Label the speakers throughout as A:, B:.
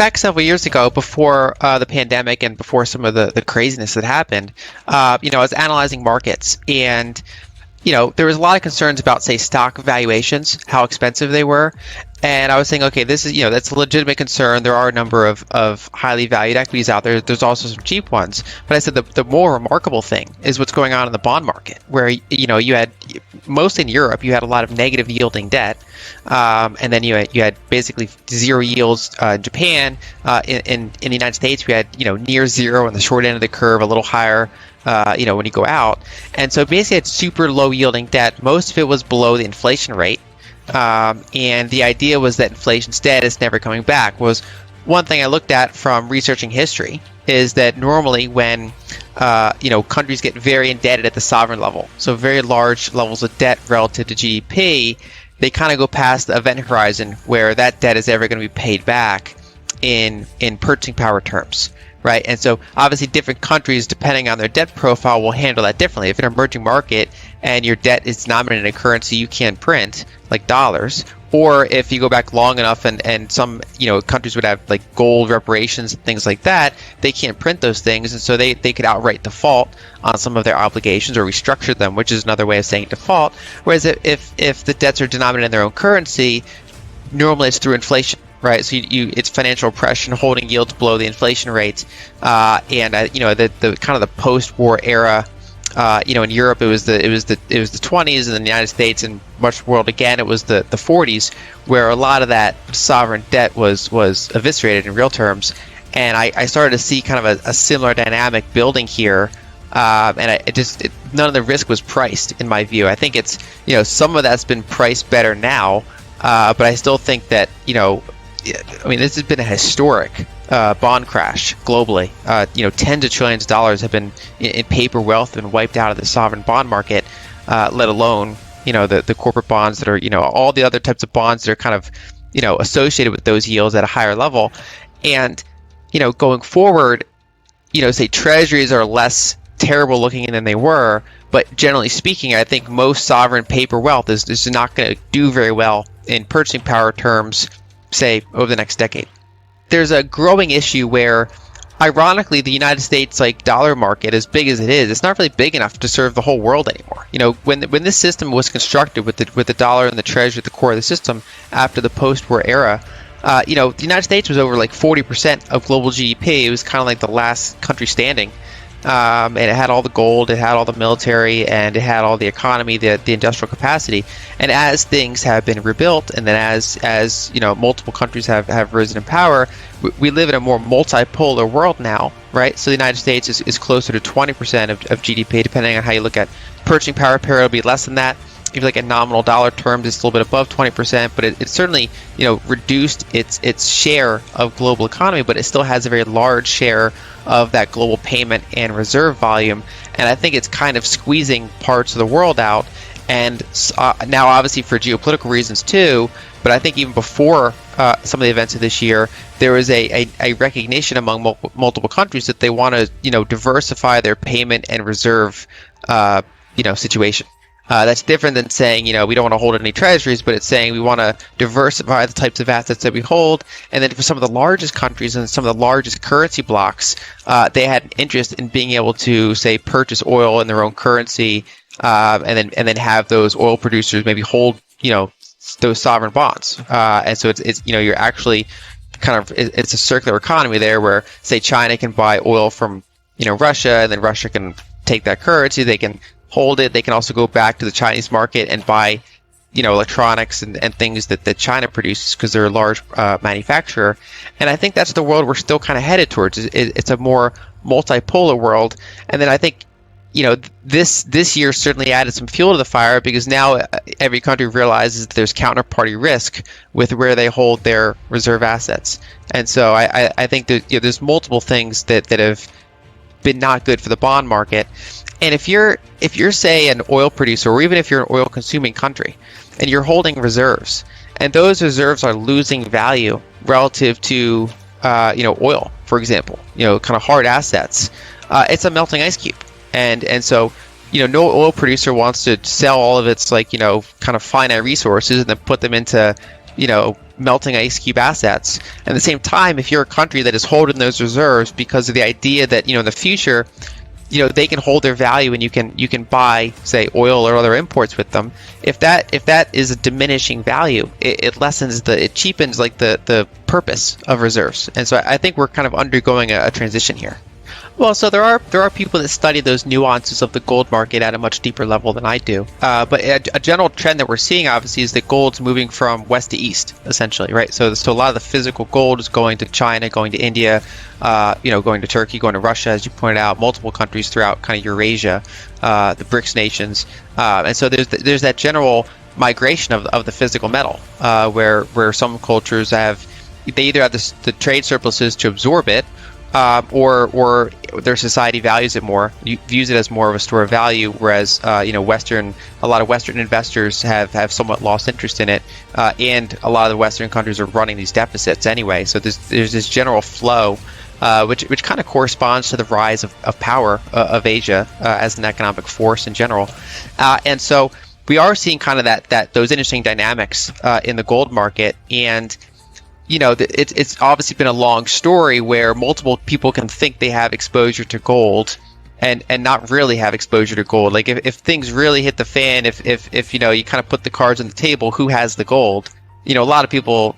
A: back several years ago, before the pandemic and before some of the craziness that happened, I was analyzing markets, and there was a lot of concerns about, say, stock valuations, how expensive they were. And I was saying, okay, this is, that's a legitimate concern. There are a number of highly valued equities out there. There's also some cheap ones. But I said the more remarkable thing is what's going on in the bond market, where, you had, mostly in Europe, you had a lot of negative yielding debt. And then you had basically zero yields in Japan. In the United States, we had, near zero on the short end of the curve, a little higher, when you go out. And so basically it's super low yielding debt. Most of it was below the inflation rate. And the idea was that inflation's dead, it's never coming back. Was one thing I looked at from researching history is that normally when countries get very indebted at the sovereign level, so very large levels of debt relative to GDP, they kind of go past the event horizon where that debt is ever going to be paid back in purchasing power terms. Right, and so obviously different countries, depending on their debt profile, will handle that differently. If in an emerging market and your debt is denominated in a currency you can't print, like dollars, or if you go back long enough and some countries would have like gold reparations and things like that, they can't print those things, and so they could outright default on some of their obligations or restructure them, which is another way of saying default. Whereas if the debts are denominated in their own currency, normally it's through inflation. Right, so it's financial oppression holding yields below the inflation rate, and the kind of the post-war era, in Europe it was the 20s, and in the United States and much of the world again it was the 40s, where a lot of that sovereign debt was eviscerated in real terms, and I started to see kind of a similar dynamic building here. And none of the risk was priced in my view. I think it's some of that's been priced better now, but I still think that this has been a historic bond crash globally. Tens of trillions of dollars have been in paper wealth and wiped out of the sovereign bond market, let alone the corporate bonds that are all the other types of bonds that are kind of associated with those yields at a higher level. And going forward, say treasuries are less terrible looking than they were, but generally speaking, I think most sovereign paper wealth is not going to do very well in purchasing power terms, say, over the next decade. There's a growing issue where, ironically, the United States dollar market, as big as it is, it's not really big enough to serve the whole world anymore. When this system was constructed with the dollar and the treasury at the core of the system after the post-war era, the United States was over 40% of global GDP. It was kind of like the last country standing. And it had all the gold, it had all the military, and it had all the economy, the industrial capacity. And as things have been rebuilt, and then as multiple countries have risen in power, we live in a more multipolar world now, right? So the United States is closer to 20% of GDP, depending on how you look at purchasing power. It'll be less than that. If you look at nominal dollar terms, it's a little bit above 20%, but it's certainly reduced its share of global economy, but it still has a very large share of that global payment and reserve volume. And I think it's kind of squeezing parts of the world out. And now, obviously, for geopolitical reasons too, but I think even before some of the events of this year, there was a recognition among multiple countries that they want to diversify their payment and reserve situation. That's different than saying, we don't want to hold any treasuries, but it's saying we want to diversify the types of assets that we hold. And then for some of the largest countries and some of the largest currency blocks, they had an interest in being able to, say, purchase oil in their own currency, and then have those oil producers maybe hold, those sovereign bonds. And so it's you're actually it's a circular economy there where, say, China can buy oil from, Russia, and then Russia can take that currency, they can hold it. They can also go back to the Chinese market and buy, electronics and things that China produces because they're a large manufacturer. And I think that's the world we're still kind of headed towards. It's a more multipolar world. And then I think, this year certainly added some fuel to the fire because now every country realizes that there's counterparty risk with where they hold their reserve assets. And so I think that there's multiple things that have been not good for the bond market. And if you're say an oil producer, or even if you're an oil consuming country and you're holding reserves, and those reserves are losing value relative to oil, for example, kind of hard assets, it's a melting ice cube. And so no oil producer wants to sell all of its kind of finite resources and then put them into melting ice cube assets. And at the same time, if you're a country that is holding those reserves because of the idea that, in the future, they can hold their value and you can buy, say, oil or other imports with them. If that is a diminishing value, it cheapens like the purpose of reserves. And so I think we're kind of undergoing a transition here. Well, so there are people that study those nuances of the gold market at a much deeper level than I do. But a general trend that we're seeing, obviously, is that gold's moving from west to east, essentially, right? So a lot of the physical gold is going to China, going to India, going to Turkey, going to Russia, as you pointed out, multiple countries throughout kind of Eurasia, the BRICS nations, and so there's that general migration of the physical metal, where some cultures they either have the trade surpluses to absorb it. Or their society values it more, views it as more of a store of value, whereas a lot of Western investors have somewhat lost interest in it, and a lot of the Western countries are running these deficits anyway. So there's this general flow, which kind of corresponds to the rise of power of Asia as an economic force in general, and so we are seeing kind of those interesting dynamics in the gold market. And it's obviously been a long story where multiple people can think they have exposure to gold and not really have exposure to gold. Like if things really hit the fan, if you kind of put the cards on the table, who has the gold? A lot of people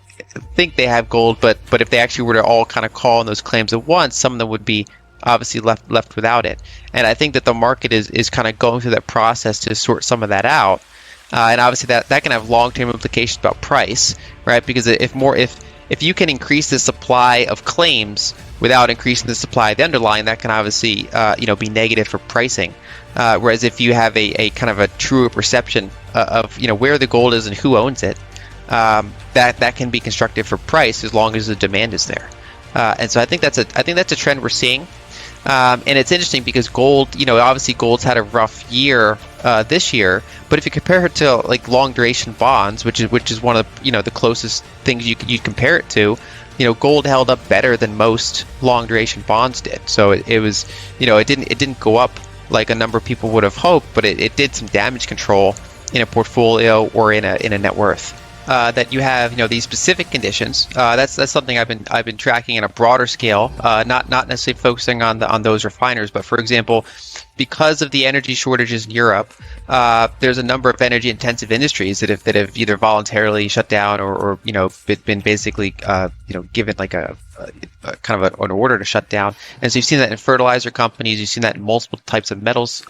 A: think they have gold, but if they actually were to all kind of call on those claims at once, some of them would be obviously left without it. And I think that the market is kind of going through that process to sort some of that out. And obviously that can have long-term implications about price, right? Because if you can increase the supply of claims without increasing the supply of the underlying, that can obviously be negative for pricing. Whereas if you have a kind of a truer perception of where the gold is and who owns it, that can be constructive for price as long as the demand is there. And so I think that's a trend we're seeing. And it's interesting because gold, obviously gold's had a rough year this year, but if you compare it to like long duration bonds, which is one of the closest things you compare it to, gold held up better than most long duration bonds did. So it was, it didn't go up like a number of people would have hoped, but it did some damage control in a portfolio or in a net worth. That you have, these specific conditions. That's something I've been tracking in a broader scale, not necessarily focusing on those refiners, but for example, because of the energy shortages in Europe, there's a number of energy intensive industries that have either voluntarily shut down or been basically given like a kind of an order to shut down. And so you've seen that in fertilizer companies, you've seen that in multiple types of metals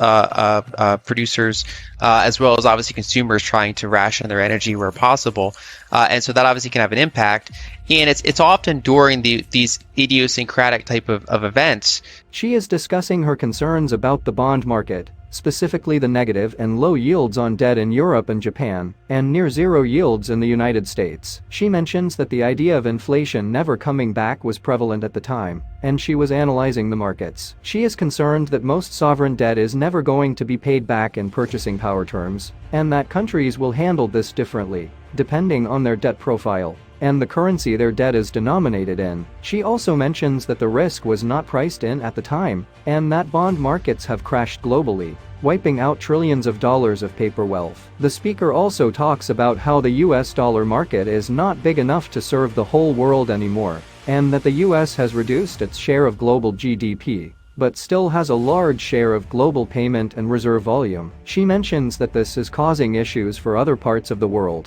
A: producers, as well as obviously consumers trying to ration their energy where possible. And so that obviously can have an impact. And it's often during these idiosyncratic type of events.
B: She is discussing her concerns about the bond market, specifically the negative and low yields on debt in Europe and Japan, and near zero yields in the United States. She mentions that the idea of inflation never coming back was prevalent at the time, and she was analyzing the markets. She is concerned that most sovereign debt is never going to be paid back in purchasing power terms, and that countries will handle this differently, depending on their debt profile and the currency their debt is denominated in. She also mentions that the risk was not priced in at the time, and that bond markets have crashed globally, wiping out trillions of dollars of paper wealth. The speaker also talks about how the US dollar market is not big enough to serve the whole world anymore, and that the US has reduced its share of global GDP, but still has a large share of global payment and reserve volume. She mentions that this is causing issues for other parts of the world.